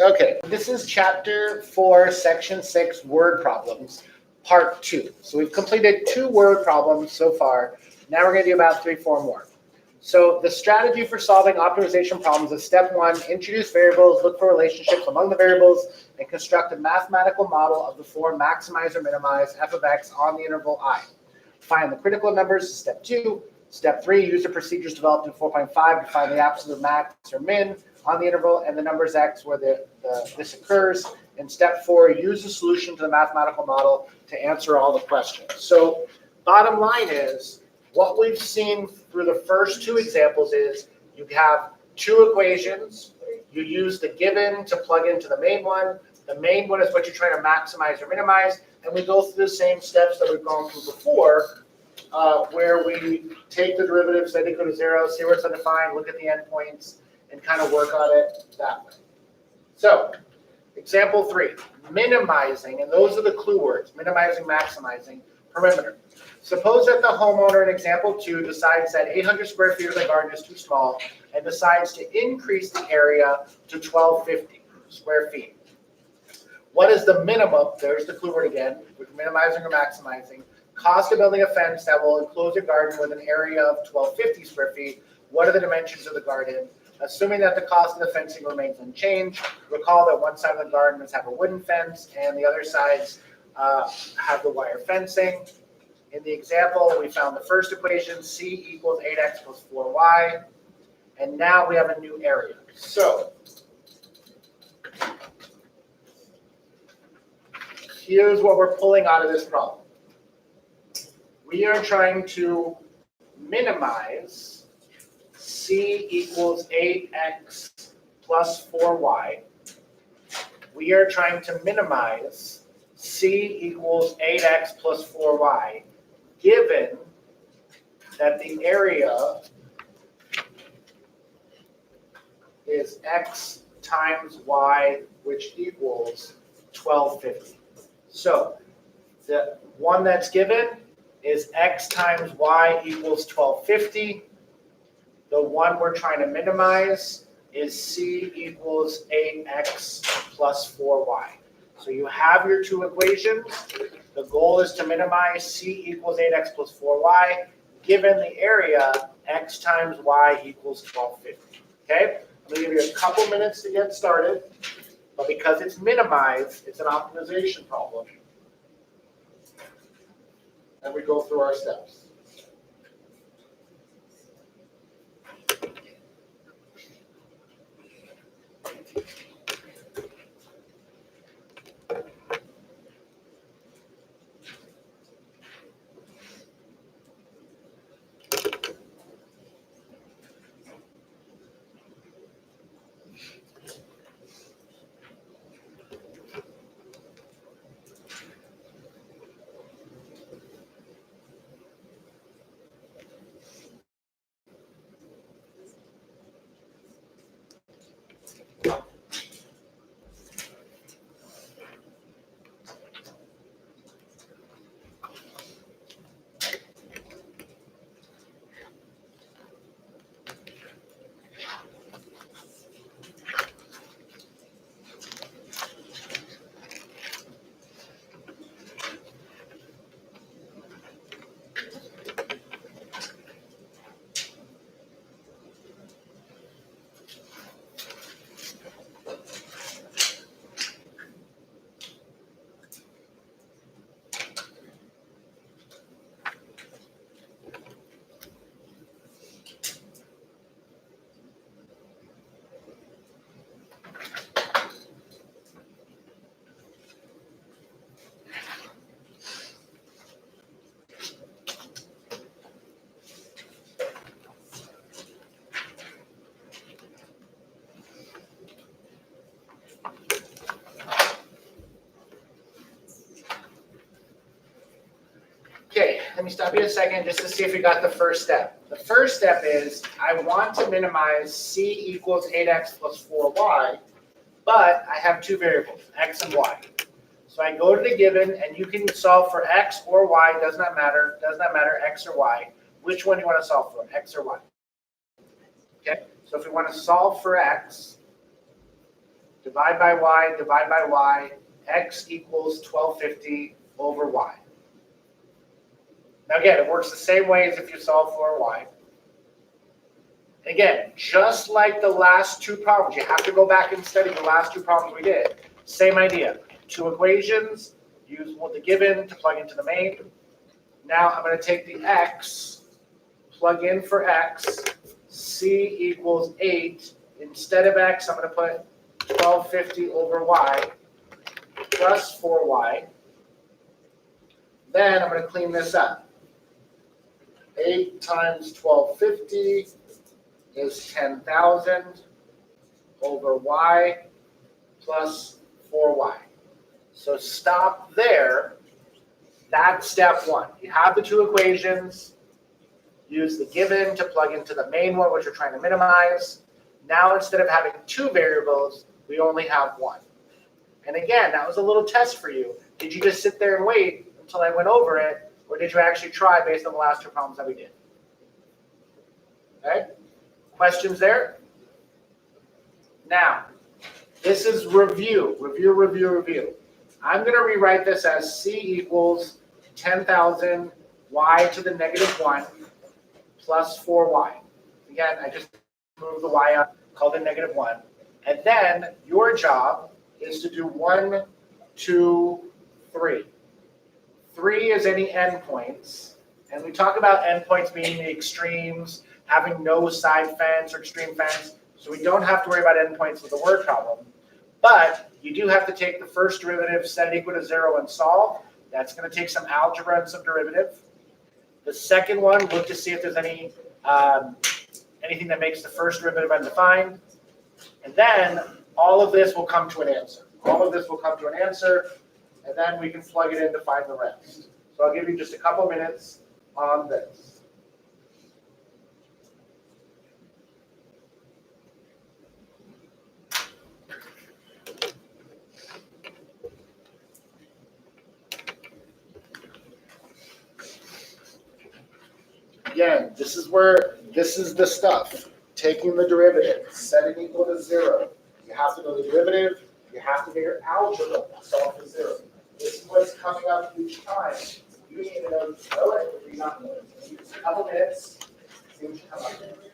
Okay, this is chapter 4, section 6, word problems, part 2. So we've completed 2 word problems so far. Now we're going to do about 3, 4 more. So the strategy for solving optimization problems is step 1, introduce variables, look for relationships among the variables, and construct a mathematical model of the form maximize or minimize f of x on the interval I. Find the critical numbers is step 2. Step 3, use the procedures developed in 4.5 to find the absolute max or min on the interval and the numbers x where this occurs. And step 4, use the solution to the mathematical model to answer all the questions. So bottom line is, what we've seen through the first 2 examples is you have 2 equations. You use the given to plug into the main one. The main one is what you're trying to maximize or minimize. And we go through the same steps that we've gone through before, where we take the derivative, set it equal to 0, see where it's undefined, look at the endpoints, and kind of work on it that way. So, example 3, minimizing, and those are the clue words, minimizing, maximizing, perimeter. Suppose that the homeowner in example 2 decides that 800 square feet of the garden is too small and decides to increase the area to 1250 square feet. What is the minimum, there's the clue word again, with minimizing or maximizing, cost of building a fence that will enclose your garden with an area of 1250 square feet? What are the dimensions of the garden? Assuming that the cost of the fencing remains unchanged, recall that one side of the garden must have a wooden fence and the other sides have the wire fencing. In the example, we found the first equation, C equals 8x plus 4y, and now we have a new area. So here's what we're pulling out of this problem. We are trying to minimize C equals 8x plus 4y. We are trying to minimize C equals 8x plus 4y, given that the area is x times y, which equals 1250. So the one that's given is x times y equals 1250. The one we're trying to minimize is C equals 8x plus 4y. So you have your 2 equations. The goal is to minimize C equals 8x plus 4y, given the area x times y equals 1250. Okay? I'm going to give you a couple minutes to get started, but because it's minimized, it's an optimization problem. And we go through our steps. Okay, let me stop you a second just to see if we got the first step. The first step is I want to minimize C equals 8x plus 4y, but I have 2 variables, x and y. So I go to the given, and you can solve for x or y, does not matter, x or y. Which one do you want to solve for, x or y? Okay, so if we want to solve for x, divide by y, x equals 1250 over y. Now again, it works the same way as if you solve for y. Again, just like the last two problems, you have to go back and study the last two problems we did. Same idea. Two equations, use the given to plug into the main. Now I'm going to take the x, plug in for x, c equals 8. Instead of x, I'm going to put 1250 over y plus 4y. Then I'm going to clean this up. 8 times 1250 is 10,000 over y plus 4y. So stop there. That's step one. You have the two equations. Use the given to plug into the main one, which we're trying to minimize. Now instead of having two variables, we only have one. And again, that was a little test for you. Did you just sit there and wait until I went over it, or did you actually try based on the last two problems that we did? Okay? Questions there? Now, this is review. Review. I'm going to rewrite this as c equals 10,000 y to the negative 1 plus 4y. Again, I just moved the y up, called it negative 1. And then your job is to do 1, 2, 3. 3 is any endpoints. And we talk about endpoints being the extremes, having no side fence or extreme fence. So we don't have to worry about endpoints with the word problem. But you do have to take the first derivative, set it equal to 0, and solve. That's going to take some algebra and some derivative. The second one, look to see if there's any anything that makes the first derivative undefined. And then all of this will come to an answer. And then we can plug it in to find the rest. So I'll give you just a couple minutes on this. Again, this is the stuff. Taking the derivative, set it equal to 0. You have to know the derivative. You have to figure algebra to solve for 0. This is what's coming up each time. You need to know it or you not know it. Just a couple minutes. See what you come up with.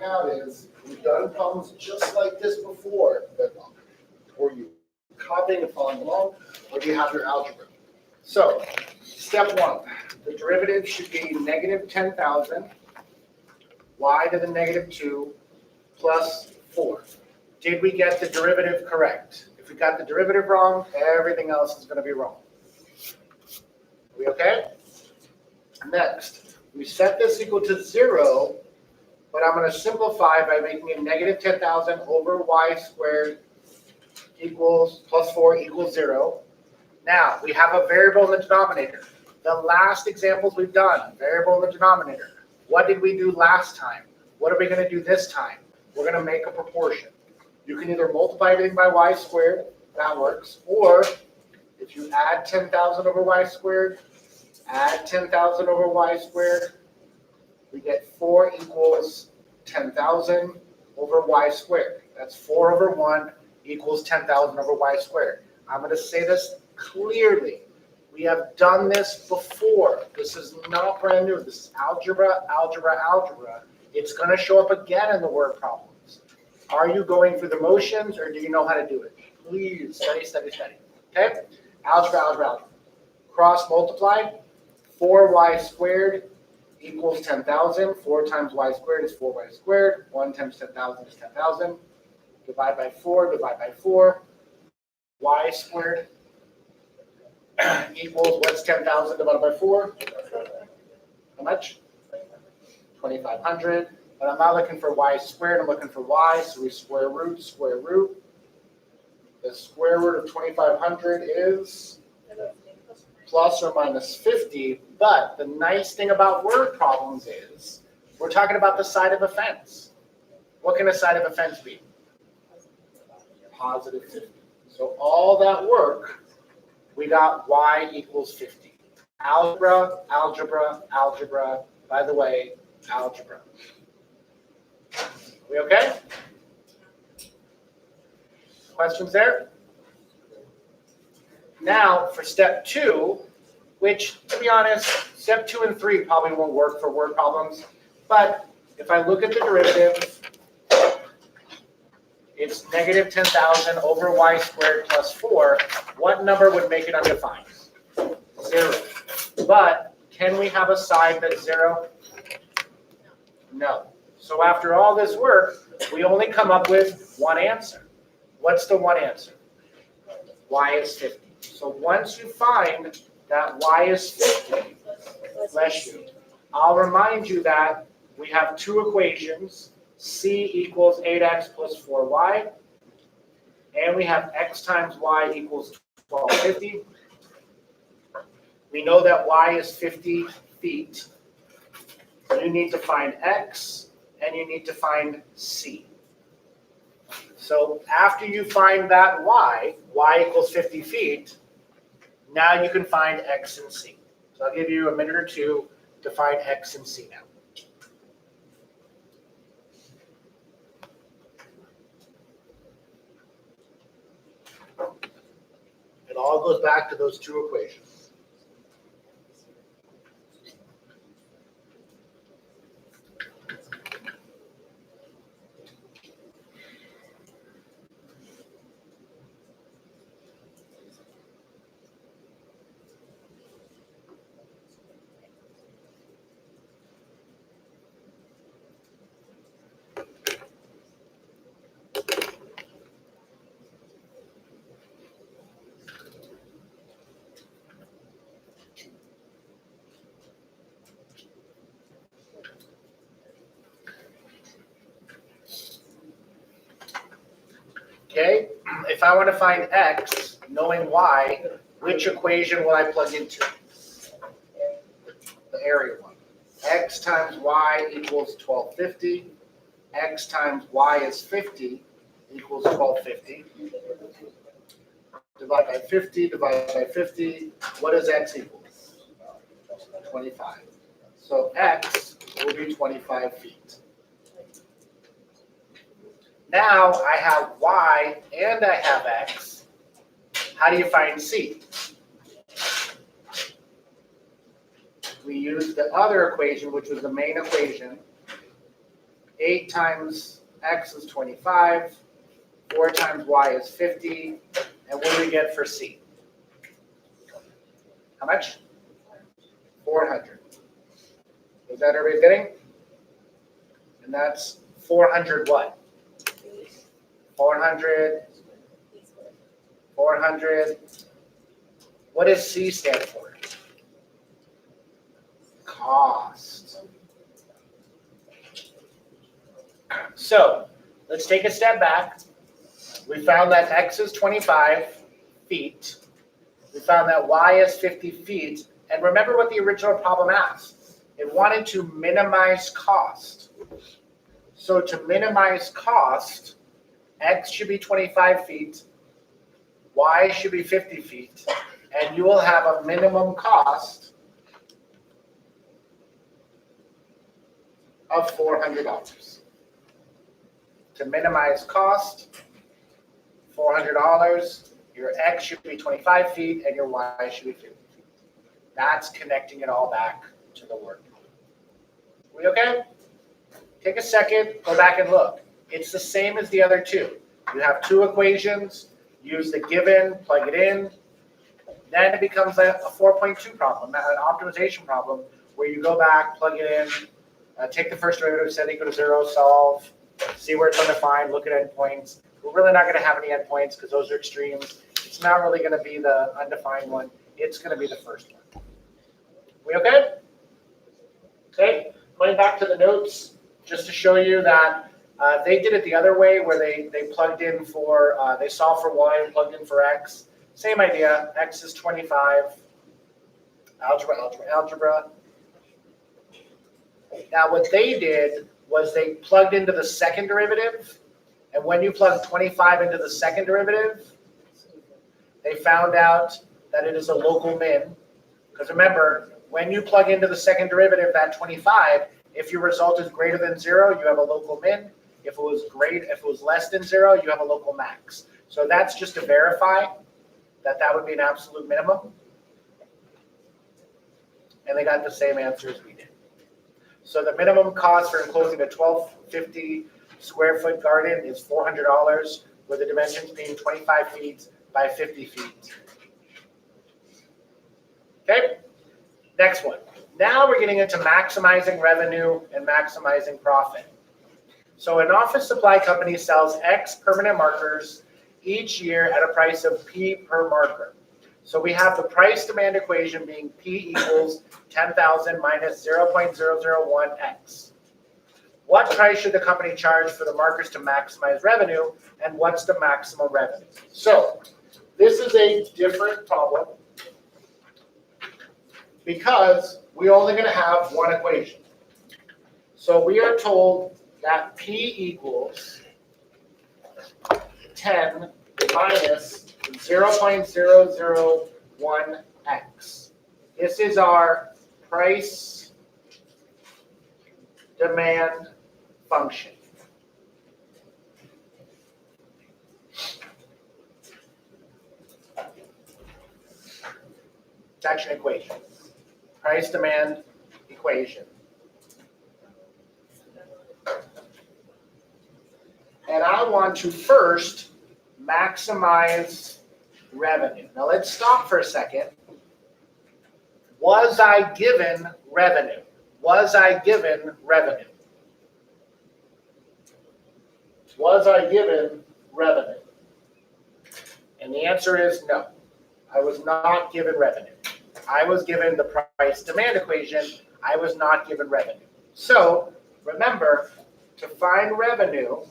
out is we've done problems just like this before, or you copying and following along, or do you have your algebra? So, step one, the derivative should be negative 10,000 y to the negative 2 plus 4. Did we get the derivative correct? If we got the derivative wrong, everything else is going to be wrong. Are we okay? Next, we set this equal to 0, but I'm going to simplify by making it negative 10,000 over y squared equals plus 4 equals 0. Now, we have a variable in the denominator. The last examples we've done, variable in the denominator. What did we do last time? What are we going to do this time? We're going to make a proportion. You can either multiply everything by y squared, that works, or if you add 10,000 over y squared, add 10,000 over y squared, we get 4 equals 10,000 over y squared. That's 4 over 1 equals 10,000 over y squared. I'm going to say this clearly. We have done this before. This is not brand new. This is algebra, algebra, algebra. It's going to show up again in the word problems. Are you going through the motions, or do you know how to do it? Please study, study, study. Okay? Algebra, algebra, algebra. Cross multiply. 4y squared equals 10,000. 4 times y squared is 4y squared. 1 times 10,000 is 10,000. Divide by 4, divide by 4. Y squared equals, what's 10,000 divided by 4? How much? 2,500. But I'm not looking for y squared, I'm looking for y, so we square root, square root. The square root of 2,500 is plus or minus 50. But the nice thing about word problems is we're talking about the side of a fence. What can a side of a fence be? Positive 50. So all that work, we got y equals 50. Algebra, algebra, algebra. By the way, algebra. We okay? Questions there? Now for step 2, which to be honest, step 2 and 3 probably won't work for word problems. But if I look at the derivative, it's negative 10,000 over y squared plus 4. What number would make it undefined? 0. But can we have a side that's 0? No. So after all this work, we only come up with one answer. What's the one answer? Y is 50. So once you find that y is 50, bless you, I'll remind you that we have two equations. C equals 8x plus 4y, and we have x times y equals 1250. We know that y is 50 feet. You need to find x, and you need to find c. So after you find that y equals 50 feet, now you can find x and c. So I'll give you a minute or two to find x and c now. It all goes back to those two equations. Okay, if I want to find x, knowing y, which equation will I plug into? The area one. X times y equals 1250. X times y is 50 equals 1250. Divide by 50, divide by 50. What does x equal? 25. So x will be 25 feet. Now I have y and I have x. How do you find c? We use the other equation, which was the main equation. 8 times x is 25, 4 times y is 50, and what do we get for c? How much? 400. Is that everybody's getting? And that's 400 what? 400. 400. What does C stand for? Cost. So let's take a step back. We found that x is 25 feet. We found that y is 50 feet. And remember what the original problem asked. It wanted to minimize cost. So to minimize cost, x should be 25 feet, y should be 50 feet, and you will have a minimum cost of $400. To minimize cost, $400, your x should be 25 feet and your y should be 50 feet. That's connecting it all back to the work. We okay? Take a second, go back and look. It's the same as the other two. You have two equations, use the given, plug it in. Then it becomes a 4.2 problem, an optimization problem, where you go back, plug it in, take the first derivative, set equal to 0, solve, see where it's undefined, look at endpoints. We're really not going to have any endpoints because those are extremes. It's not really going to be the undefined one. It's going to be the first one. We okay? Okay, going back to the notes, just to show you that they did it the other way where they plugged in for, they solved for y and plugged in for x. Same idea, x is 25, algebra. Now what they did was they plugged into the second derivative, and when you plug 25 into the second derivative, they found out that it is a local min. Because remember, when you plug into the second derivative, that 25, if your result is greater than 0, you have a local min. If it was less than 0, you have a local max. So that's just to verify that that would be an absolute minimum. And they got the same answer as we did. So the minimum cost for enclosing a 1250 square foot garden is $400, with the dimensions being 25 feet by 50 feet. Okay, next one. Now we're getting into maximizing revenue and maximizing profit. So an office supply company sells X permanent markers each year at a price of P per marker. So we have the price demand equation being P equals 10,000 minus 0.001X. What price should the company charge for the markers to maximize revenue, and what's the maximum revenue? So this is a different problem because we're only going to have one equation. So we are told that P equals 10 minus 0.001x. This is our price demand function. It's actually an equation. Price demand equation. And I want to first maximize revenue. Now let's stop for a second. Was I given revenue? Was I given revenue? Was I given revenue? And the answer is no. I was not given revenue. I was given the price demand equation. I was not given revenue. So remember, to find revenue,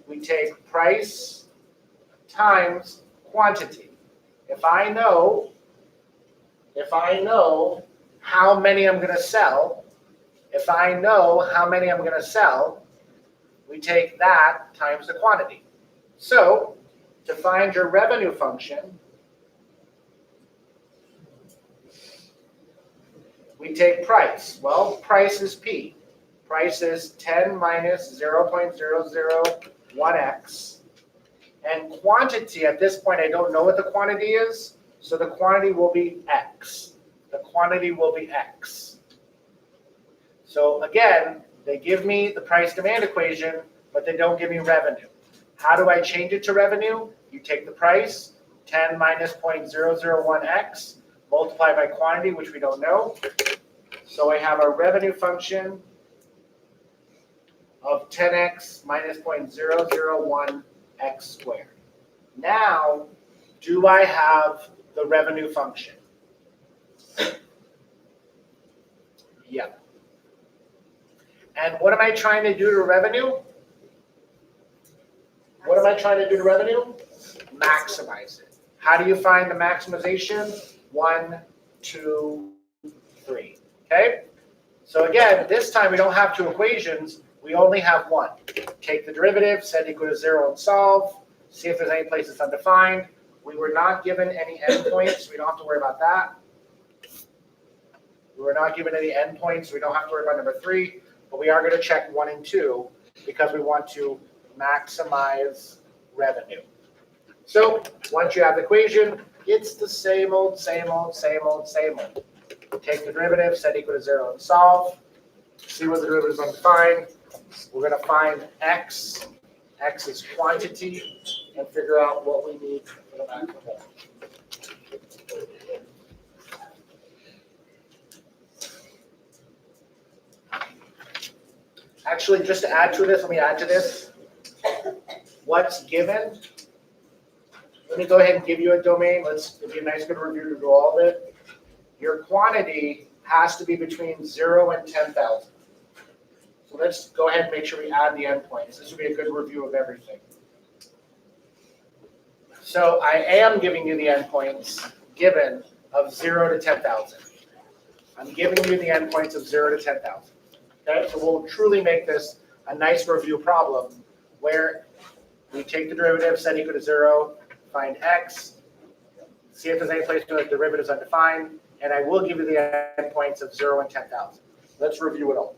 we take price times quantity. If I know how many I'm going to sell, we take that times the quantity. So to find your revenue function, we take price. Well, price is P. Price is 10 minus 0.001x. And quantity, at this point, I don't know what the quantity is, so the quantity will be X. The quantity will be X. So again, They give me the price demand equation, but they don't give me revenue. How do I change it to revenue? You take the price, 10 minus 0.001x, multiply by quantity, which we don't know. So I have a revenue function of 10x minus 0.001x squared. Now, do I have the revenue function? Yeah. And what am I trying to do to revenue? What am I trying to do to revenue? Maximize it. How do you find the maximization? 1, 2, 3. Okay? So again, this time we don't have two equations. We only have one. Take the derivative, set equal to 0 and solve. See if there's any place that's undefined. We were not given any endpoints, so we don't have to worry about that. We were not given any endpoints, so we don't have to worry about number 3. But we are going to check 1 and 2 because we want to maximize revenue. So once you have the equation, it's the same old, same old, same old, same old. Take the derivative, set equal to 0 and solve. See what the derivative is undefined. We're going to find x. X is quantity, and figure out what we need for the maximum. Actually, just to add to this, let me add to this. What's given? Let me go ahead and give you a domain. Let's give you a nice good review to do all of it. Your quantity has to be between 0 and 10,000. So let's go ahead and make sure we add the endpoints. This will be a good review of everything. So I am giving you the endpoints given of 0 to 10,000. I'm giving you the endpoints of 0 to 10,000. Okay, so we'll truly make this a nice review problem where we take the derivative, set equal to 0, find x, see if there's any place where the derivative is undefined, and I will give you the endpoints of 0 and 10,000. Let's review it all.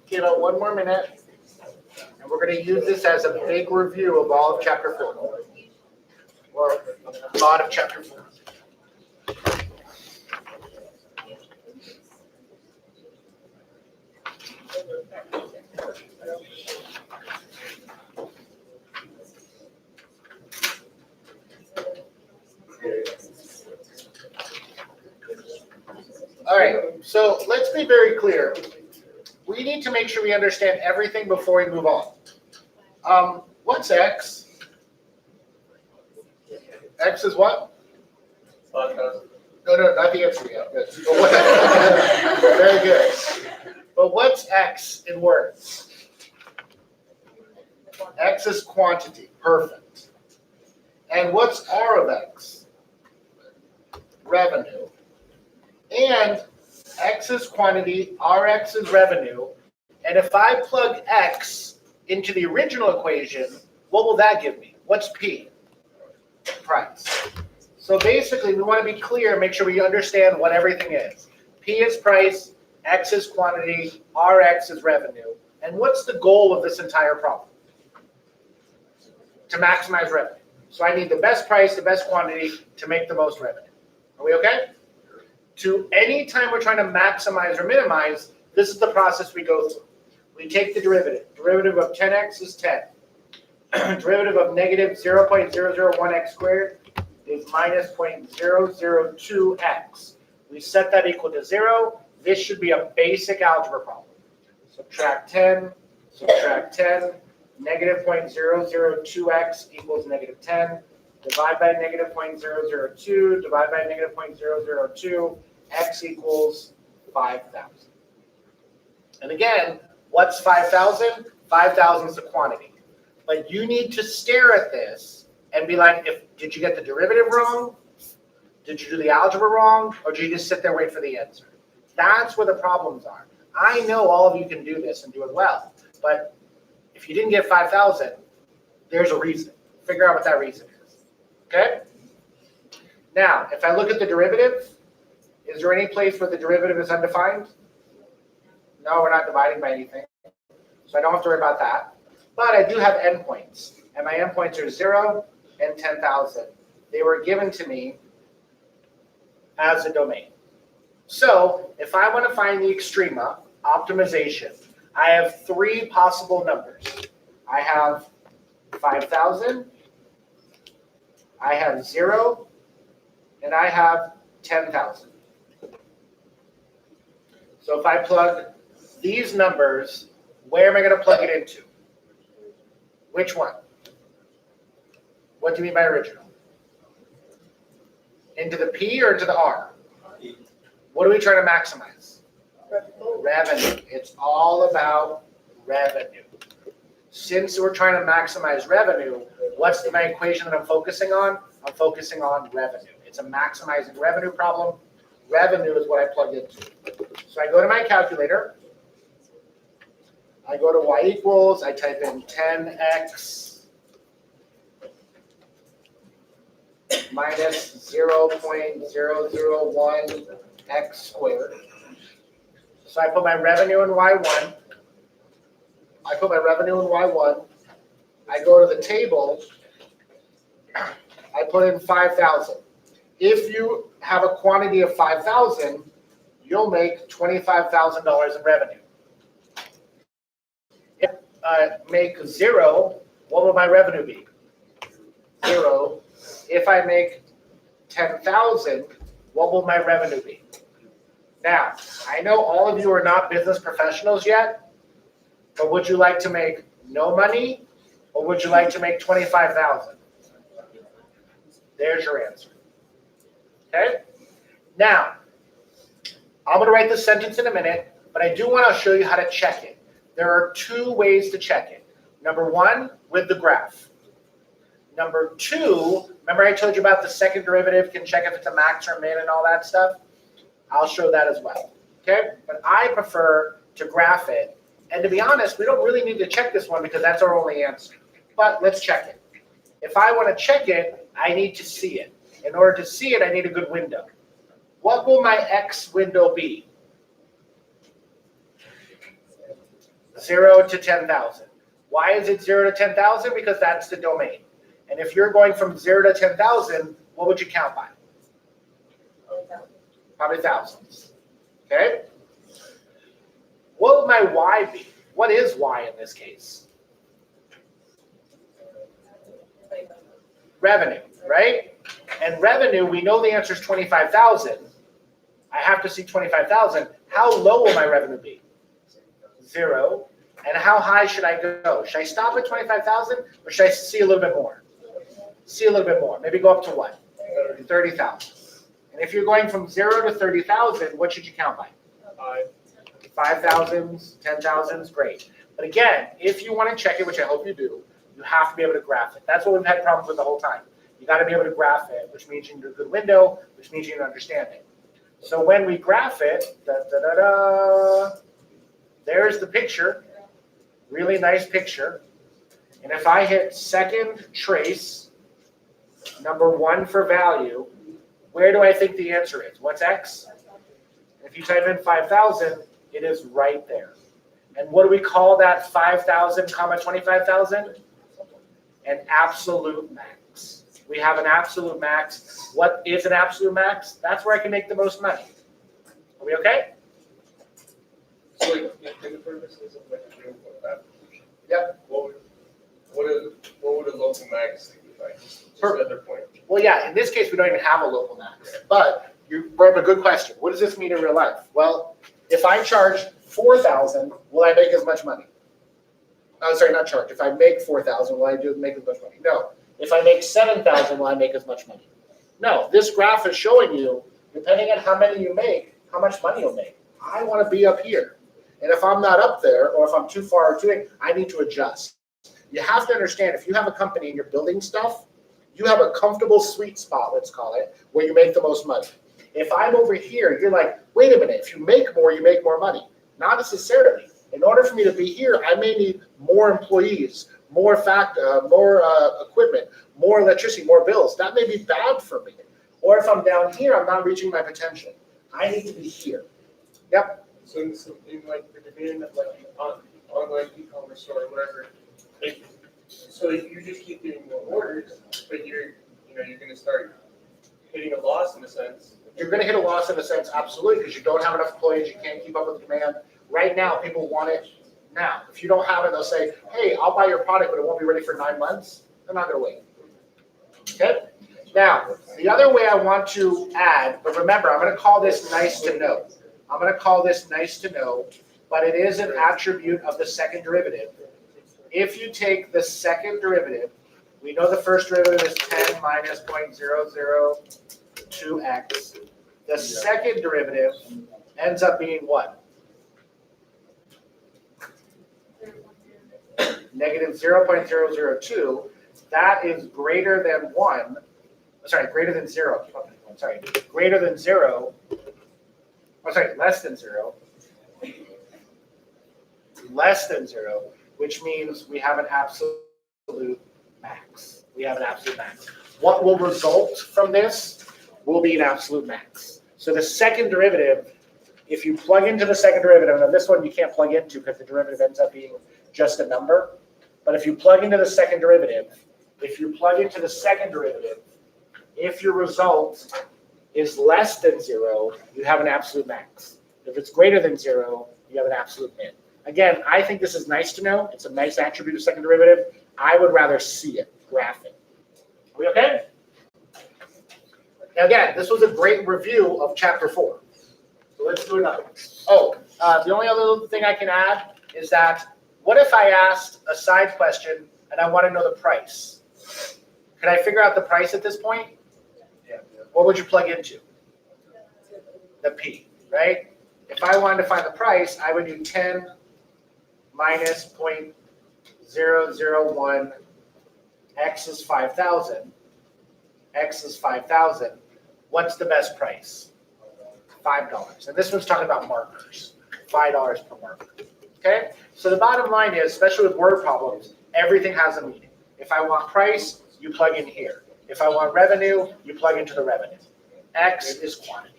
Okay, about 1 more minute, and we're going to use this as a big review of all of chapter 4, or a lot of chapter 4. All right, so let's be very clear. We need to make sure we understand everything before we move on. What's x? X is what? No, not the answer yet. Good. Very good. But what's x in words? X is quantity. Perfect. And what's R of X? Revenue. And X is quantity, Rx is revenue. And if I plug X into the original equation, what will that give me? What's P? Price. So basically, we want to be clear, make sure we understand what everything is. P is price, X is quantity, Rx is revenue. And what's the goal of this entire problem? To maximize revenue. So I need the best price, the best quantity to make the most revenue. Are we okay? To any time we're trying to maximize or minimize, this is the process we go through. We take the derivative. Derivative of 10x is 10. Derivative of negative 0.001x squared is minus 0.002x. We set that equal to 0. This should be a basic algebra problem. Subtract 10, negative 0.002x equals negative 10. Divide by negative 0.002, divide by negative 0.002, x equals 5,000. And again, what's 5,000? 5,000 is the quantity. But you need to stare at this and be like, did you get the derivative wrong? Did you do the algebra wrong? Or did you just sit there and wait for the answer? That's where the problems are. I know all of you can do this and do it well. But if you didn't get 5,000, there's a reason. Figure out what that reason is. Okay? Now, if I look at the derivative, is there any place where the derivative is undefined? No, we're not dividing by anything. So I don't have to worry about that. But I do have endpoints. And my endpoints are 0 and 10,000. They were given to me as a domain. So if I want to find the extrema, optimization, I have 3 possible numbers. I have 5,000, I have 0, and I have 10,000. So if I plug these numbers, where am I going to plug it into? Which one? What do you mean by original? Into the P or into the R? What are we trying to maximize? Revenue. It's all about revenue. Since we're trying to maximize revenue, what's my equation that I'm focusing on? I'm focusing on revenue. It's a maximizing revenue problem. Revenue is what I plug into. So I go to my calculator. I go to y equals, I type in 10x minus 0.001 x squared. So I put my revenue in y1. I put my revenue in y1. I go to the table. I put in 5,000. If you have a quantity of 5,000, you'll make $25,000 in revenue. If I make 0, what will my revenue be? 0. If I make 10,000, what will my revenue be? Now, I know all of you are not business professionals yet, but would you like to make no money, or would you like to make 25,000? There's your answer. Okay? Now, I'm going to write this sentence in a minute, but I do want to show you how to check it. There are 2 ways to check it. Number 1, with the graph. Number 2, remember I told you about the second derivative, can check if it's a max or min and all that stuff? I'll show that as well. Okay? But I prefer to graph it. And to be honest, we don't really need to check this one because that's our only answer. But let's check it. If I want to check it, I need to see it. In order to see it, I need a good window. What will my X window be? 0 to 10,000. Why is it 0 to 10,000? Because that's the domain. And if you're going from 0 to 10,000, what would you count by? Probably thousands. Okay? What would my Y be? What is Y in this case? Revenue, right? And revenue, we know the answer is 25,000. I have to see 25,000. How low will my revenue be? 0. And how high should I go? Should I stop at 25,000 or should I see a little bit more? See a little bit more. Maybe go up to what? 30,000. And if you're going from 0 to 30,000, what should you count by? 5,000s, 10,000s, great. But again, if you want to check it, which I hope you do, you have to be able to graph it. That's what we've had problems with the whole time. You got to be able to graph it, which means you need a good window, which means you need understanding. So when we graph it, there's the picture, really nice picture. And if I hit second trace, number 1 for value, where do I think the answer is? What's X? If you type in 5,000, it is right there. And what do we call that 5,000 comma 25,000? An absolute max. We have an absolute max. What is an absolute max? That's where I can make the most money. Are we okay? So, in the purposes of like a real world application, Yep. what would a local max signify? Just another point. Well, yeah, in this case, we don't even have a local max. But you brought up a good question. What does this mean in real life? Well, if I charge 4,000, will I make as much money? Oh, sorry, not charge. If I make 4,000, will I make as much money? No. If I make 7,000, will I make as much money? No. This graph is showing you, depending on how many you make, how much money you'll make. I want to be up here. And if I'm not up there, or if I'm too far away, I need to adjust. You have to understand, if you have a company and you're building stuff, you have a comfortable sweet spot, let's call it, where you make the most money. If I'm over here, you're like, wait a minute, if you make more, you make more money. Not necessarily. In order for me to be here, I may need more employees, more equipment, more electricity, more bills. That may be bad for me. Or if I'm down here, I'm not reaching my potential. I need to be here. Yep. So in like the division of like online e-commerce store or whatever, so you just keep getting more orders, but you're going to start hitting a loss in a sense. You're going to hit a loss in a sense, absolutely, because you don't have enough employees, you can't keep up with the demand. Right now, people want it now. If you don't have it, they'll say, hey, I'll buy your product, but it won't be ready for 9 months. They're not going to wait. Okay? Now, the other way I want to add, but remember, I'm going to call this nice to know. I'm going to call this nice to know, but it is an attribute of the second derivative. If you take the second derivative, we know the first derivative is 10 minus 0.002x. The second derivative ends up being what? Negative 0.002. That is greater than 1. Sorry, greater than 0. Sorry, greater than 0. Oh, sorry, less than 0. Less than 0, which means we have an absolute max. We have an absolute max. What will result from this will be an absolute max. So the second derivative, if you plug into the second derivative, and this one you can't plug into because the derivative ends up being just a number, but if you plug into the second derivative, if your result is less than 0, you have an absolute max. If it's greater than 0, you have an absolute min. Again, I think this is nice to know. It's a nice attribute of second derivative. I would rather see it, graph it. Are we okay? Now again, this was a great review of chapter 4. So let's do another one. Oh, the only other thing I can add is that, what if I asked a side question and I want to know the price? Can I figure out the price at this point? Yeah. What would you plug into? The P, right? If I wanted to find the price, I would do 10 minus 0.001. X is 5,000. X is 5,000. What's the best price? $5. And this one's talking about markers. $5 per marker. Okay? So the bottom line is, especially with word problems, everything has a meaning. If I want price, you plug in here. If I want revenue, you plug into the revenue. X is quantity.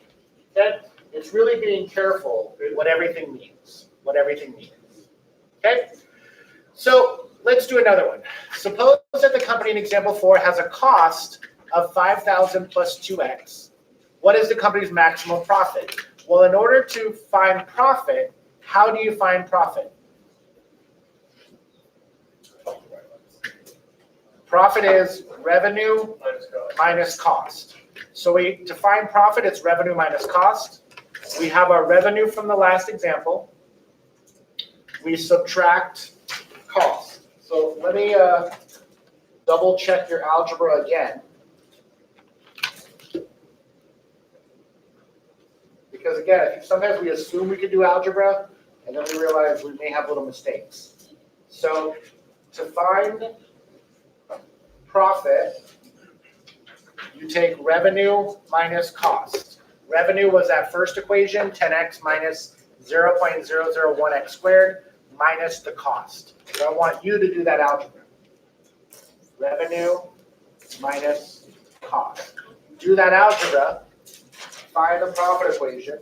Okay? It's really being careful what everything means. What everything means. Okay? So let's do another one. Suppose that the company in example 4 has a cost of 5,000 plus 2x. What is the company's maximum profit? Well, in order to find profit, how do you find profit? Profit is revenue minus cost. So to find profit, it's revenue minus cost. We have our revenue from the last example. We subtract cost. So let me double check your algebra again. Because again, I think sometimes we assume we can do algebra, and then we realize we may have little mistakes. So to find profit, you take revenue minus cost. Revenue was that first equation, 10x minus 0.001x squared minus the cost. So I want you to do that algebra. Revenue minus cost. Do that algebra, find the profit equation.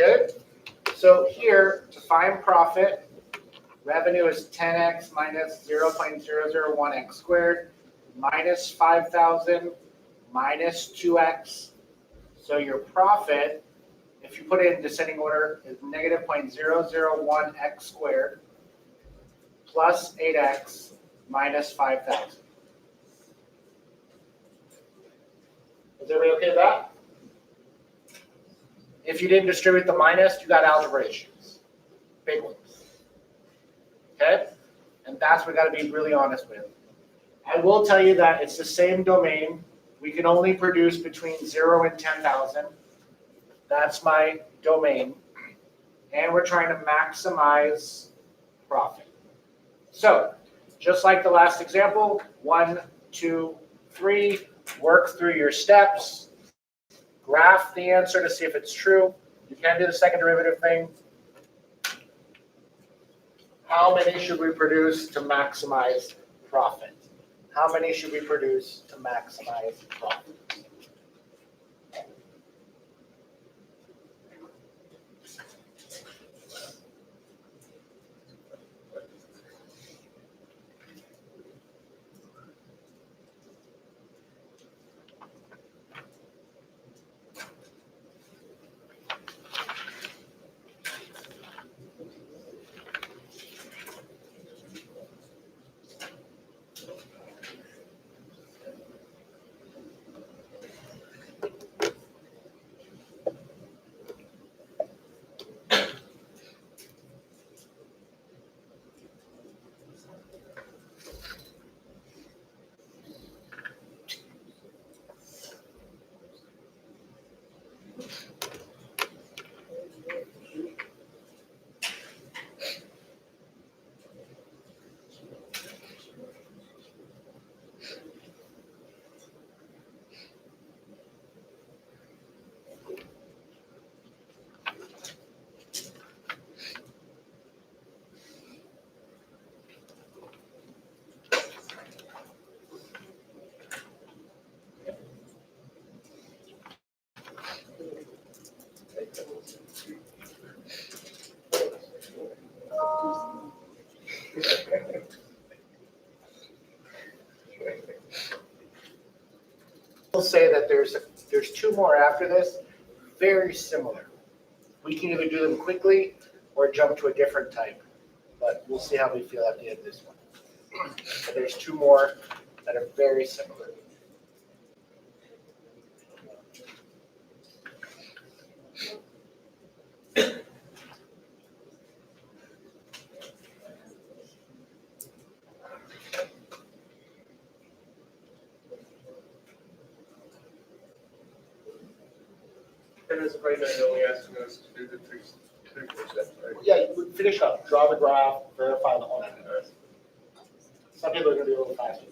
Okay, so here to find profit, revenue is 10x minus 0.001x squared minus 5,000 minus 2x. So your profit, if you put it in descending order, is negative 0.001x squared plus 8x minus 5,000. Is everybody okay with that? If you didn't distribute the minus, you got algebra issues. Big ones. Okay? And that's what we got to be really honest with. I will tell you that it's the same domain. We can only produce between 0 and 10,000. That's my domain. And we're trying to maximize profit. So, just like the last example, 1, 2, 3, work through your steps. Graph the answer to see if it's true. You can do the second derivative thing. How many should we produce to maximize profit? How many should we produce to maximize profit? We'll say that there's two more after this, very similar. We can either do them quickly or jump to a different type, but we'll see how we feel at the end of this one. But there's two more that are very similar. And as of right now, you're only asking us to do the three steps, right? Yeah, we finish up. Draw the graph, verify the whole thing. Some people are going to be a little faster.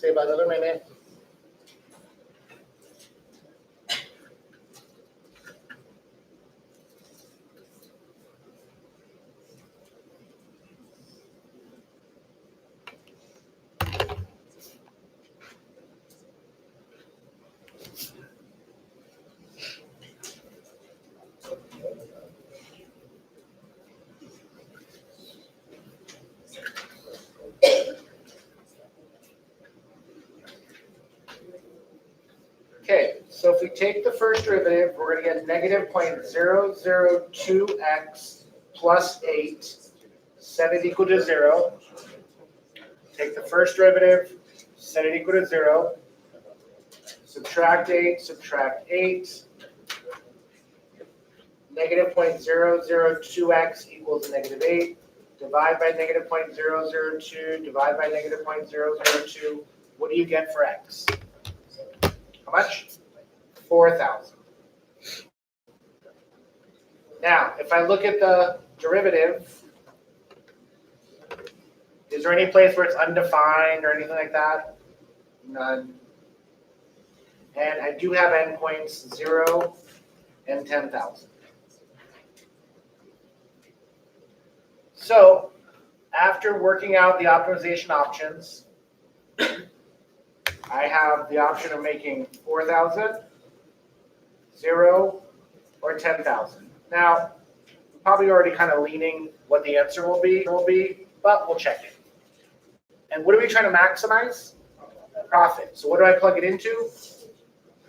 Say about another minute. Okay, so if we take the first derivative, we're going to get negative 0.002x plus 8, set it equal to 0. Take the first derivative, set it equal to 0. Subtract 8, subtract 8. Negative 0.002x equals negative 8. Divide by negative 0.002, divide by negative 0.002. What do you get for x? How much? 4,000. Now, if I look at the derivative, is there any place where it's undefined or anything like that? None. And I do have endpoints 0 and 10,000. So, after working out the optimization options, I have the option of making 4,000, 0, or 10,000. Now, I'm probably already kind of leaning what the answer will be, but we'll check it. And what are we trying to maximize? Profit. So what do I plug it into?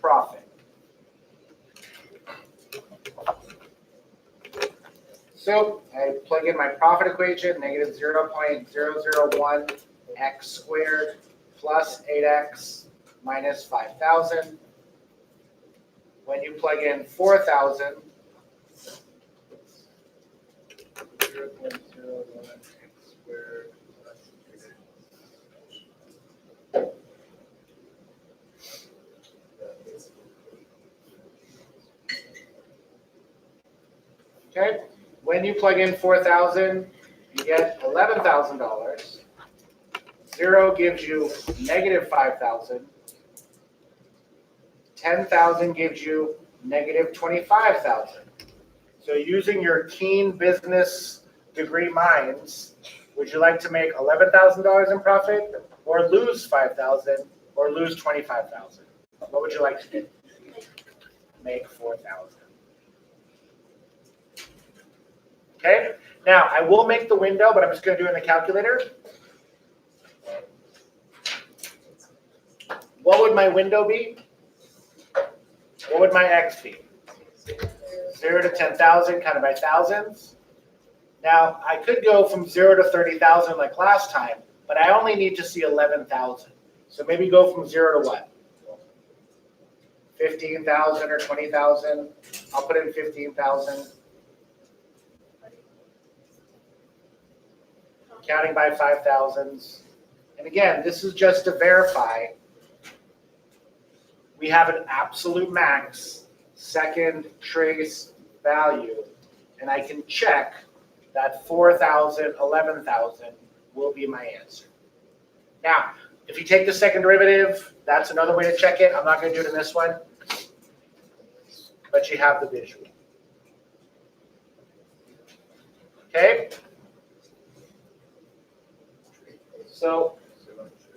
Profit. So I plug in my profit equation, negative 0.001 x squared plus 8x minus 5,000. When you plug in 4,000, 0.01 x squared plus 8x. Okay, when you plug in 4,000, you get $11,000. 0 gives you negative 5,000. 10,000 gives you negative 25,000. So using your keen business degree minds, would you like to make $11,000 in profit, or lose 5,000, or lose 25,000? What would you like to do? Make 4,000. Okay, now I will make the window, but I'm just going to do it in the calculator. What would my window be? What would my x be? 0 to 10,000, kind of by thousands. Now, I could go from 0 to 30,000 like last time, but I only need to see 11,000. So maybe go from 0 to what? 15,000 or 20,000. I'll put in 15,000. Counting by 5,000s. And again, this is just to verify we have an absolute max second trace value, and I can check that 4,000, 11,000 will be my answer. Now, if you take the second derivative, that's another way to check it. I'm not going to do it in this one, but you have the visual. Okay? So,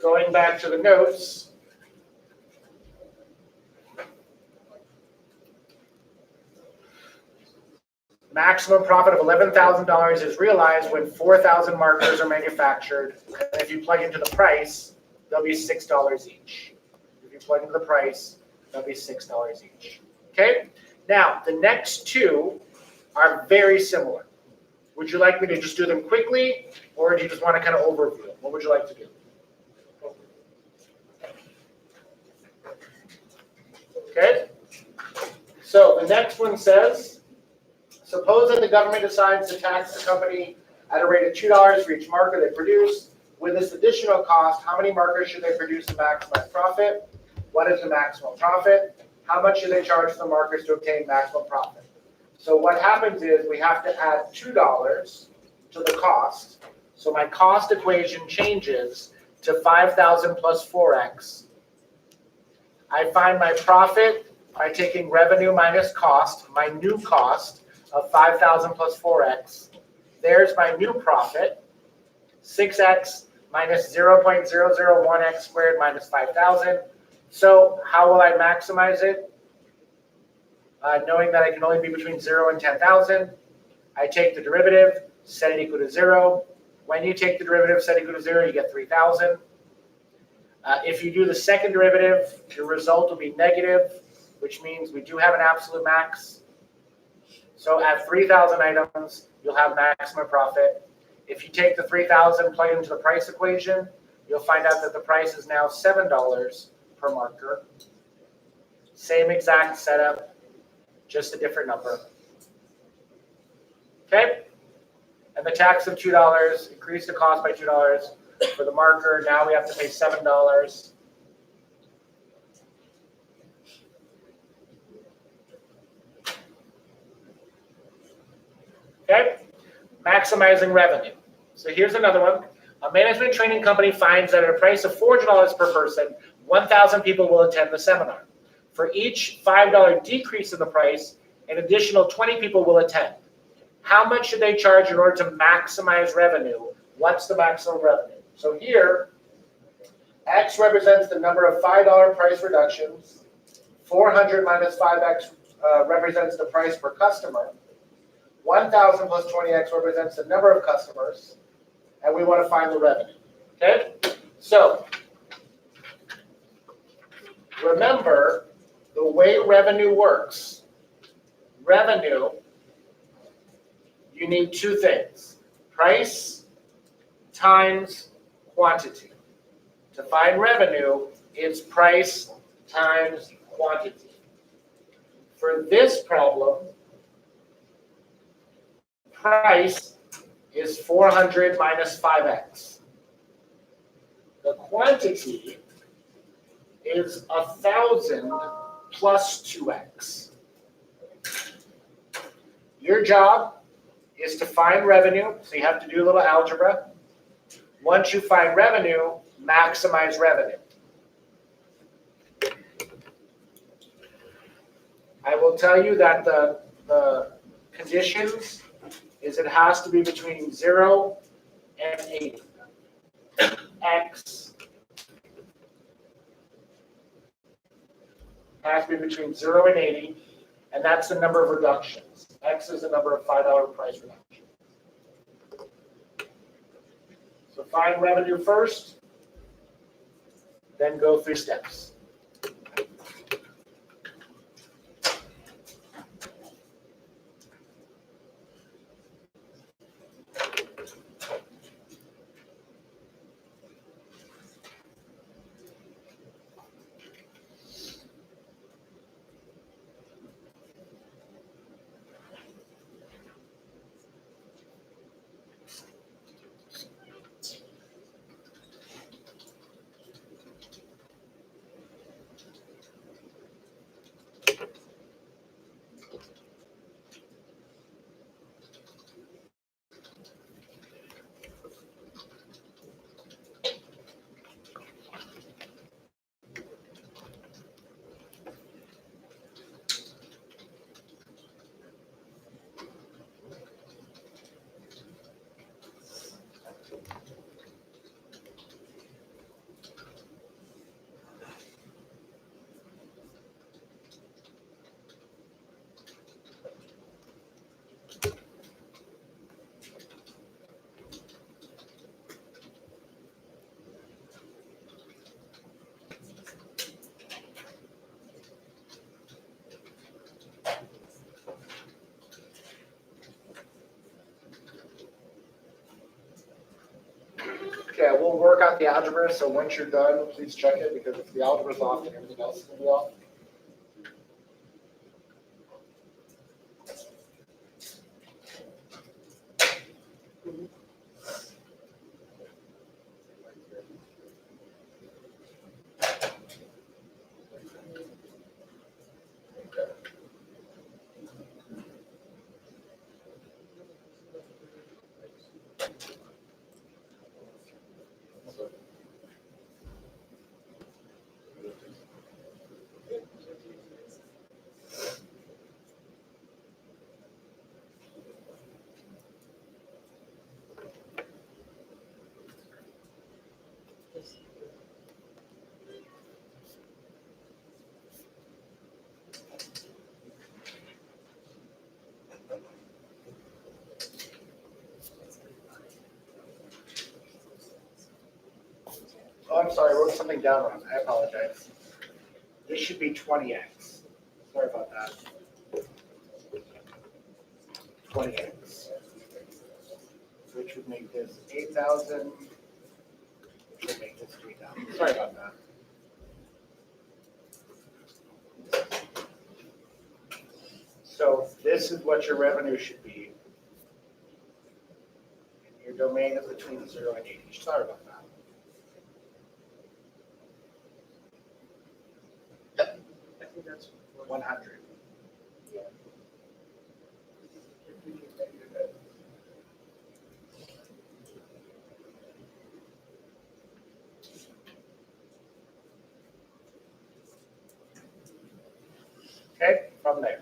going back to the notes, maximum profit of $11,000 is realized when 4,000 markers are manufactured. And if you plug into the price, they'll be $6 each. If you plug into the price, they'll be $6 each. Okay? Now, the next two are very similar. Would you like me to just do them quickly, or do you just want to kind of overview them? What would you like to do? So the next one says, suppose that the government decides to tax the company at a rate of $2 for each marker they produce. With this additional cost, how many markers should they produce to maximize profit? What is the maximum profit? How much should they charge for the markers to obtain maximum profit? So what happens is we have to add $2 to the cost. So my cost equation changes to 5,000 plus 4x. I find my profit by taking revenue minus cost, my new cost of 5,000 plus 4x. There's my new profit, 6x minus 0.001x squared minus 5,000. So how will I maximize it? Knowing that I can only be between 0 and 10,000, I take the derivative, set it equal to 0. When you take the derivative, set it equal to 0, you get 3,000. If you do the second derivative, your result will be negative, which means we do have an absolute max. So at 3,000 items, you'll have maximum profit. If you take the 3,000, plug it into the price equation, you'll find out that the price is now $7 per marker. Same exact setup, just a different number. Okay? And the tax of $2 increased the cost by $2 for the marker. Now we have to pay $7. Okay? Maximizing revenue. So here's another one. A management training company finds that at a price of $400 per person, 1,000 people will attend the seminar. For each $5 decrease in the price, an additional 20 people will attend. How much should they charge in order to maximize revenue? What's the maximum revenue? So here, X represents the number of $5 price reductions. 400 minus 5X represents the price per customer. 1,000 plus 20X represents the number of customers. And we want to find the revenue. Okay? So, remember the way revenue works. Revenue, you need two things. Price times quantity. To find revenue, it's price times quantity. For this problem, price is 400 minus 5x. The quantity is 1,000 plus 2x. Your job is to find revenue, so you have to do a little algebra. Once you find revenue, maximize revenue. I will tell you that the conditions is it has to be between 0 and 80. X has to be between 0 and 80, and that's the number of reductions. X is the number of $5 price reductions. So find revenue first, then go through steps. Okay, we'll work out the algebra, so once you're done, please check it, because if the algebra's off, then everything else is going to be off. Oh, I'm sorry, I wrote something down wrong. I apologize. This should be 20x. Sorry about that. 20x. Which would make this 8,000. Which would make this 3,000. Sorry about that. So this is what your revenue should be. Your domain is between 0 and 80. Sorry about that. I think that's 100. Yeah. If we can negative that. Okay, from there.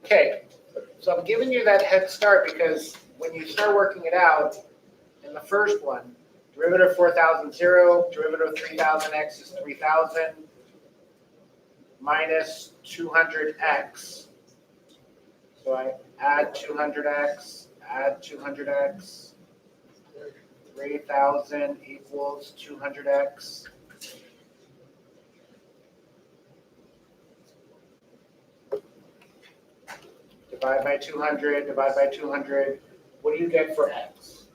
Okay, so I'm giving you that head start because when you start working it out, in the first one, derivative of 4,000, 0, derivative of 3,000x is 3,000 minus 200x. So I add 200x, add 200x, 3,000 equals 200x. Divide by 200, divide by 200. What do you get for x?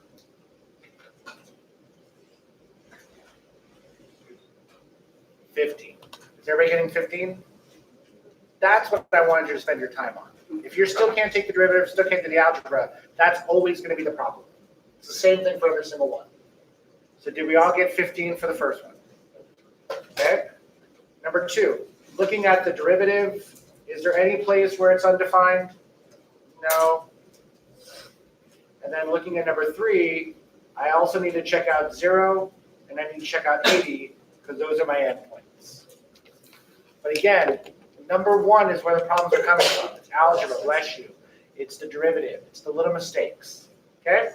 15. Is everybody getting 15? That's what I wanted you to spend your time on. If you still can't take the derivative, still can't do the algebra, that's always going to be the problem. It's the same thing for every single one. So did we all get 15 for the first one? Okay. Number 2, looking at the derivative, is there any place where it's undefined? No. And then looking at number 3, I also need to check out 0, and I need to check out 80, because those are my endpoints. But again, number 1 is where the problems are coming from. It's algebra, bless you. It's the derivative. It's the little mistakes. Okay?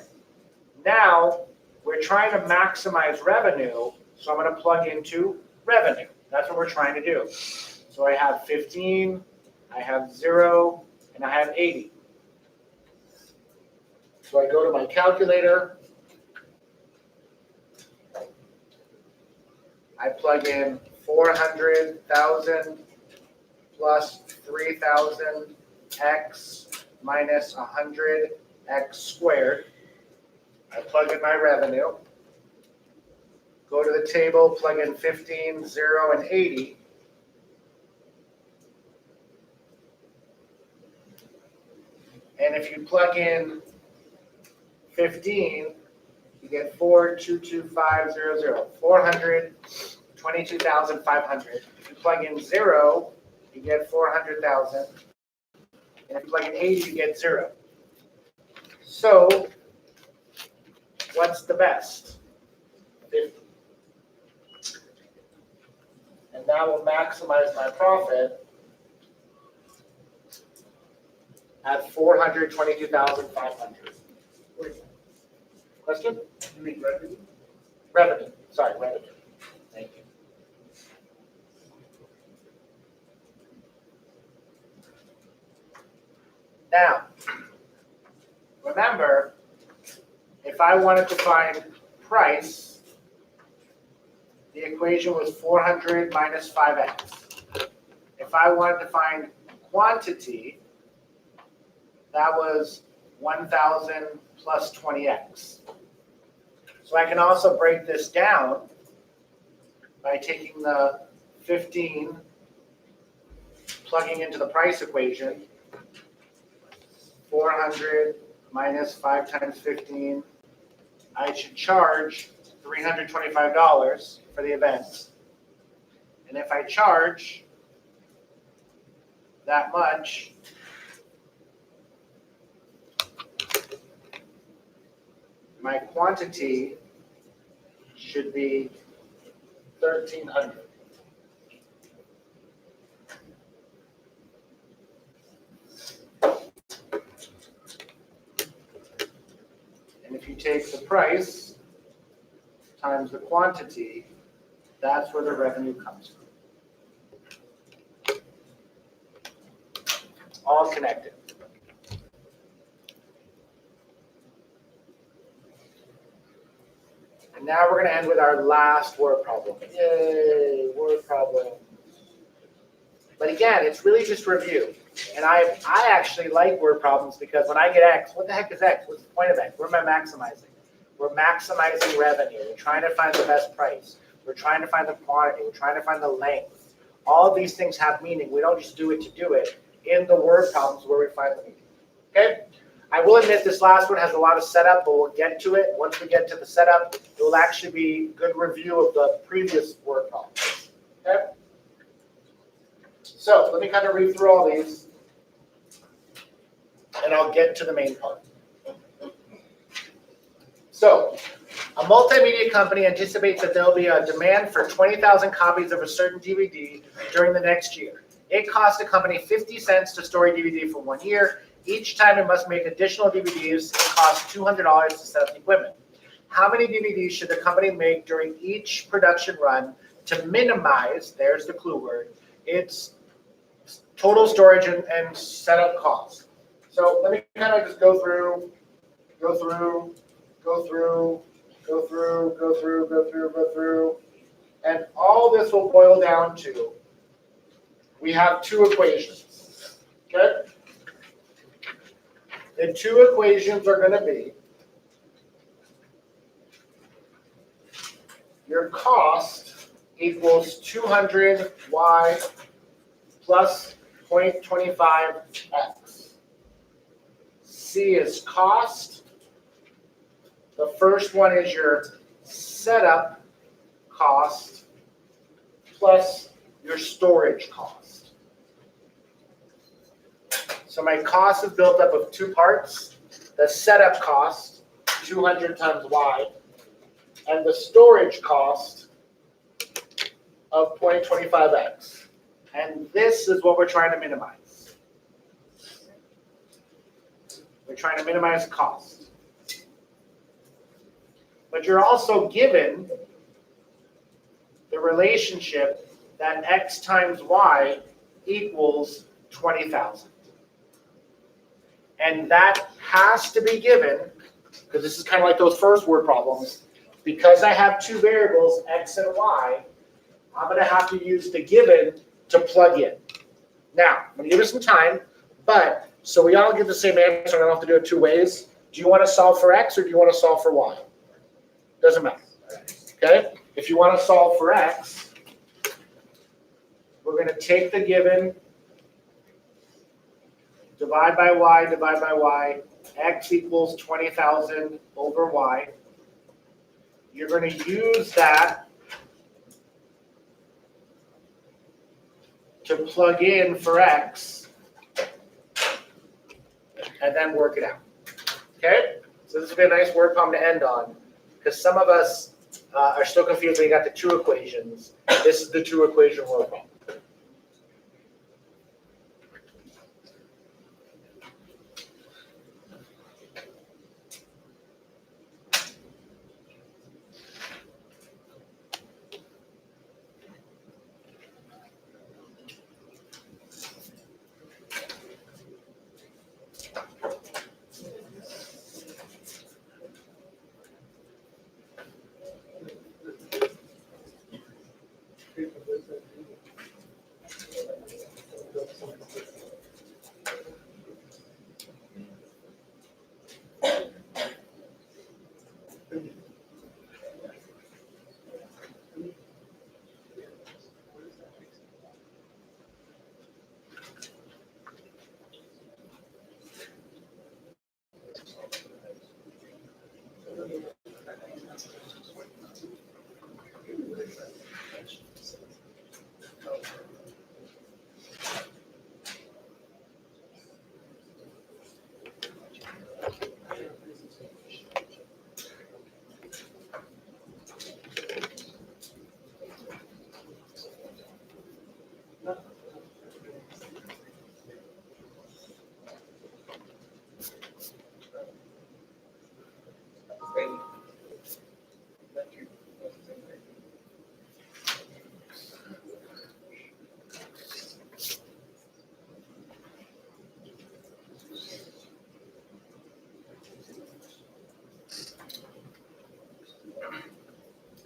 Now, we're we're trying to maximize revenue, so I'm going to plug into revenue. That's what we're trying to do. So I have 15, I have 0, and I have 80. So I go to my calculator. I plug in 400,000 plus 3,000 x minus 100 x squared. I plug in my revenue. Go to the table, plug in 15, 0, and 80. And if you plug in 15, you get 422,500, 422,500. If you plug in 0, you get 400,000. And if you plug in 80, you get 0. So, what's the best? 50. And that will maximize my profit at 422,500. Question? You mean revenue? Revenue. Sorry, revenue. Thank you. Now, remember, if I wanted to find price, the equation was 400 minus 5x. If I wanted to find quantity, that was 1,000 plus 20x. So I can also break this down by taking the 15, plugging into the price equation, 400 minus 5 times 15, I should charge $325 for the event. And if I charge that much, my quantity should be 1,300. And if you take the price times the quantity, that's where the revenue comes from. All connected. And now we're going to end with our last word problem. Yay, word problem. But again, it's really just review. And I actually like word problems because when I get X, what the heck is X? What's the point of X? What am I maximizing? We're maximizing revenue. We're trying to find the best price. We're trying to find the quantity. We're trying to find the length. All of these things have meaning. We don't just do it to do it. In the word problems where we find the meaning. Okay? I will admit this last one has a lot of setup, but we'll get to it. Once we get to the setup, it will actually be a good review of the previous word problems. Okay? So let me kind of read through all these, and I'll get to the main part. So, a multimedia company anticipates that there will be a demand for 20,000 copies of a certain DVD during the next year. It costs the company 50 cents to store a DVD for 1 year. Each time it must make additional DVDs, it costs $200 to set up the equipment. How many DVDs should the company make during each production run to minimize, there's the clue word, its total storage and setup costs? So let me kind of just go through, and all this will boil down to, we have two equations, okay? The two equations are going to be your cost equals 200y plus 0.25x. C is cost. The first one is your setup cost plus your storage cost. So my cost is built up of two parts. The setup cost, 200 times y, and the storage cost of 0.25x. And this is what we're trying to minimize. We're trying to minimize cost. but you're also given the relationship that x times y equals 20,000. And that has to be given, because this is kind of like those first word problems. Because I have two variables, x and y, I'm going to have to use the given to plug in. Now, I'm going to give it some time, but so we all get the same answer, I don't have to do it two ways. Do you want to solve for x or do you want to solve for y? Doesn't matter. Okay? If you want to solve for x, we're going to take the given, divide by y, x equals 20,000 over y. You're going to use that to plug in for x and then work it out. Okay? So this will be a nice word problem to end on, because some of us are still confused when you got the two equations. This is the two equation word problem.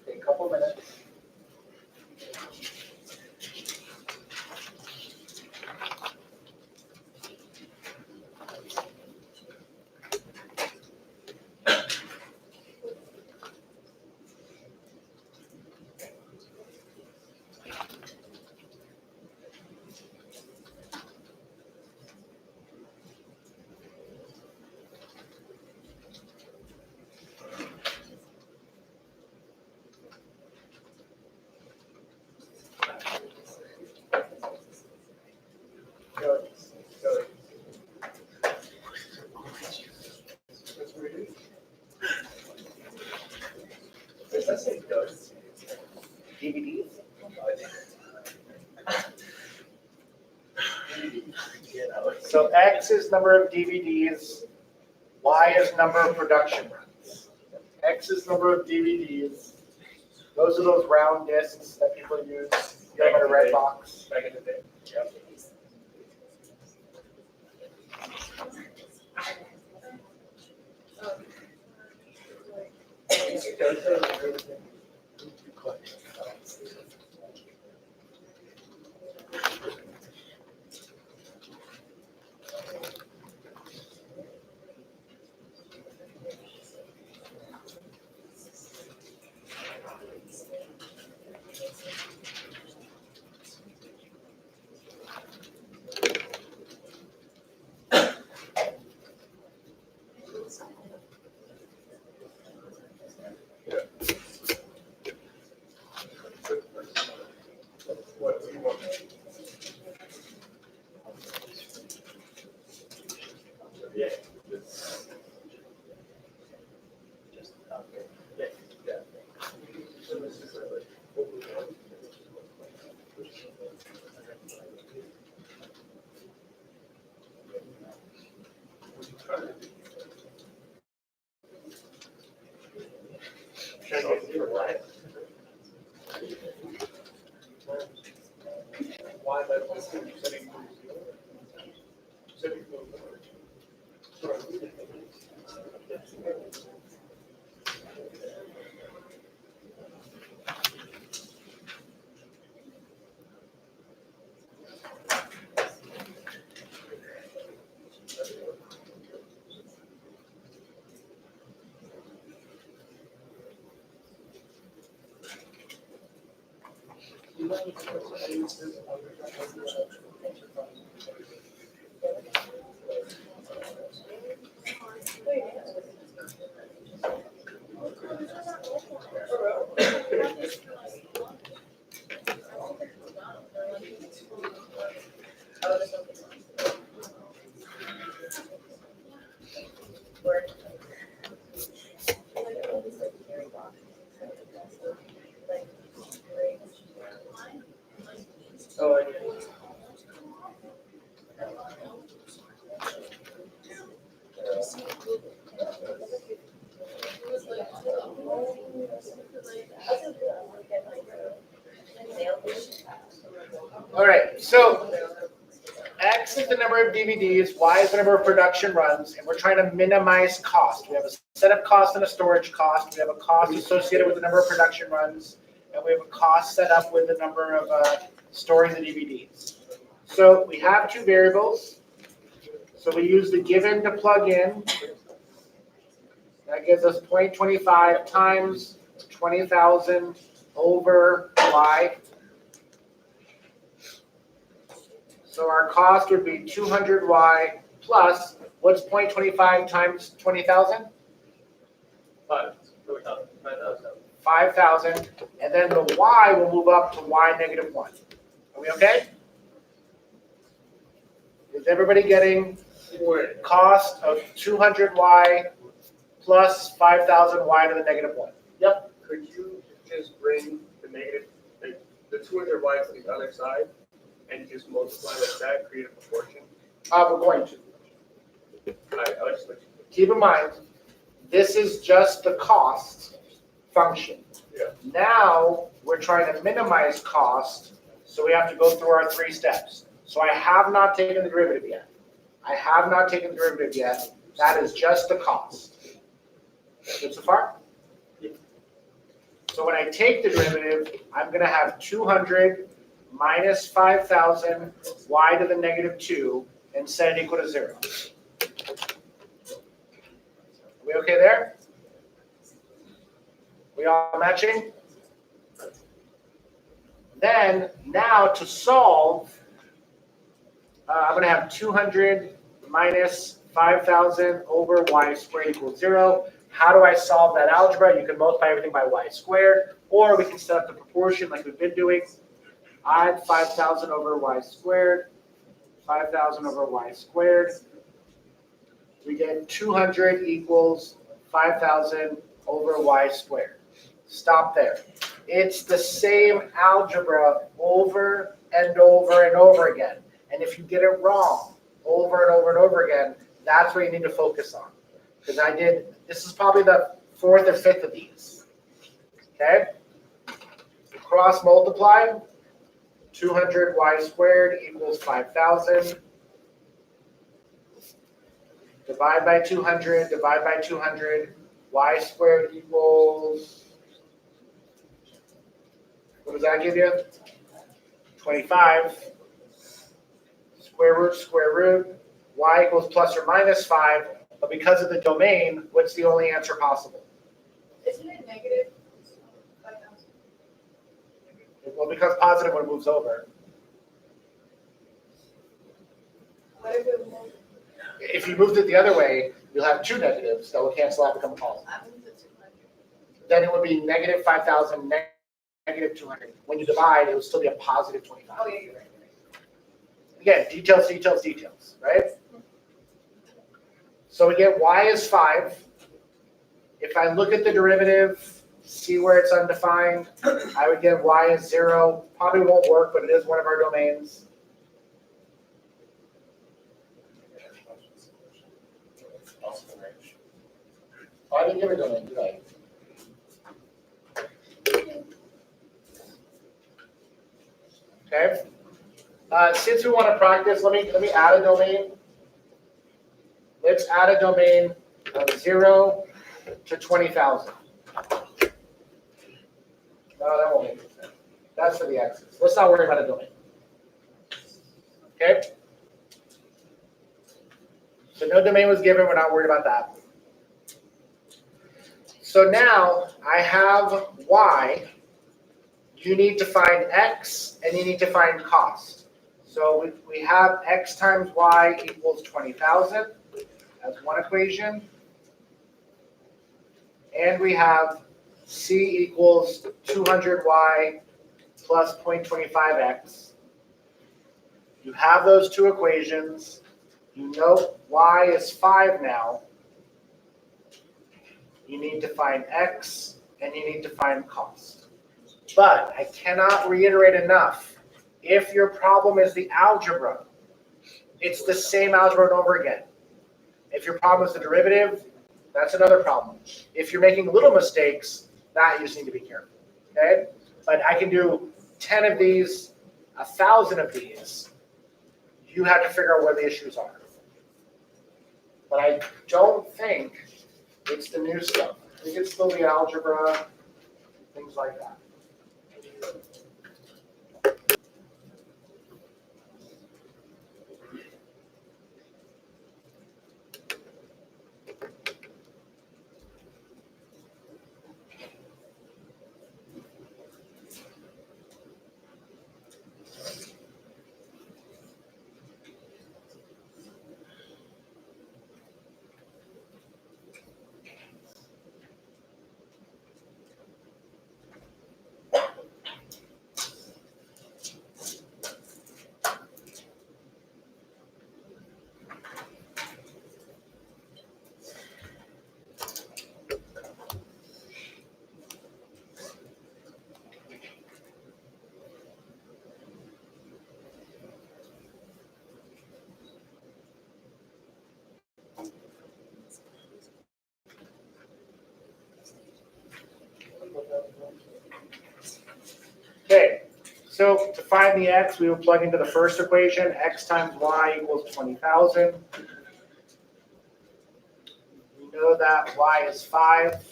A couple minutes. DVDs? So X is number of DVDs, Y is number of production runs. X is number of DVDs. Those are those round discs that people use. You have in a red box. Back in the day. Yep. What do you want? Yeah. Just okay. Yeah. Yeah. So this is like what we want. y by 2 set equals 0. Set equals 0. Oh, I get it. All right, so X is the number of DVDs, Y is the number of production runs, and we're trying to minimize cost. We have a setup cost and a storage cost. We have a cost associated with the number of production runs, and we have a cost set up with the number of storing the DVDs. So we have two variables. So we use the given to plug in. That gives us 0.25 times 20,000 over Y. So our cost would be 200Y plus, what's 0.25 times 20,000? 5,000. And then the Y will move up to Y negative 1. Are we okay? Is everybody getting cost of 200Y plus 5,000Y to the negative 1? Yep. Could you just bring the negative, like the 200y to the other side and just multiply like that, create a proportion? We're going to. I'll just let you. Keep in mind, this is just the cost function. Yeah. Now we're trying to minimize cost, so we have to go through our 3 steps. So I have not taken the derivative yet. That is just the cost. Good so far? Yeah. So when I take the derivative, I'm going to have 200 minus 5,000 y to the negative 2 and set it equal to 0. Are we okay there? We all matching? Then, now to solve, I'm going to have 200 minus 5,000 over y squared equals 0. How do I solve that algebra? You can multiply everything by y squared, or we can set up the proportion like we've been doing. Add 5,000 over y squared, 5,000 over y squared. We get 200 equals 5,000 over y squared. Stop there. It's the same algebra over and over and over again. And if you get it wrong over and over and over again, that's what you need to focus on. Because this is probably the 4th or 5th of these. Okay? Cross multiply, 200y squared equals 5,000. Divide by 200, divide by 200, y squared equals, what does that give you? 25. Square root, y equals plus or minus 5, but because of the domain, what's the only answer possible? Isn't it negative 5,000? Well, it becomes positive when it moves over. What if it moved? If you moved it the other way, you'll have 2 negatives that will cancel out and become a positive. I moved it to 200. Then it would be negative 5,000, negative 200. When you divide, it would still be a positive 25. Oh, yeah, you're right. Again, details, details, details, right? So we get y is 5. If I look at the derivative, see where it's undefined, I would get y is 0. Probably won't work, but it is one of our domains. Oh, I didn't give a domain, did I? Okay. Since we want to practice, let me add a domain. Let's add a domain of 0 to 20,000. No, that won't make sense. That's for the x's. Let's not worry about a domain. Okay? So no domain was given. We're not worried about that. So now I have y. You need to find x, and you need to find cost. So we have x times y equals 20,000 as one equation. And we have c equals 200y plus 0.25x. You have those two equations. You know y is 5 now. You need to find x, and you need to find cost. But I cannot reiterate enough. If your problem is the algebra, it's the same algebra over again. If your problem is the derivative, that's another problem. If you're making little mistakes, that you just need to be careful. Okay? But I can do 10 of these, 1,000 of these. You have to figure out where the issues are. But I don't think it's the new stuff. I think it's still the algebra, things like that. Okay, so to find the x, we will plug into the first equation. X times y equals 20,000. We know that y is 5.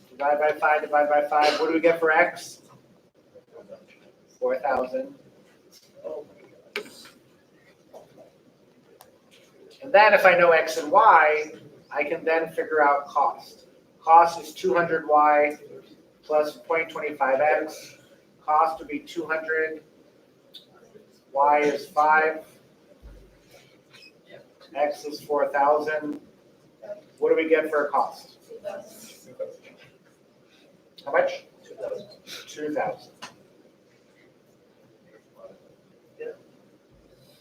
Divide by 5, divide by 5. What do we get for x? 4,000. And then if I know x and y, I can then figure out cost. Cost is 200y plus 0.25x. Cost would be 200. Y is 5. X is 4,000. What do we get for a cost? 2,000. How much? 2,000.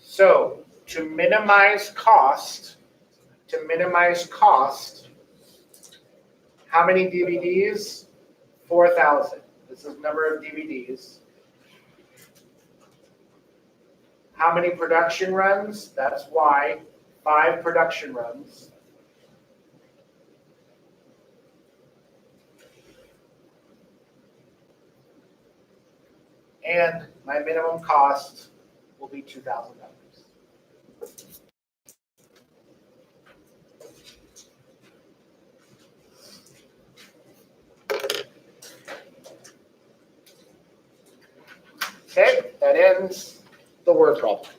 So to minimize cost, how many DVDs? 4,000. This is the number of DVDs. How many production runs? That's Y. 5 production runs. And my minimum cost will be $2,000. Okay, that ends the word problem.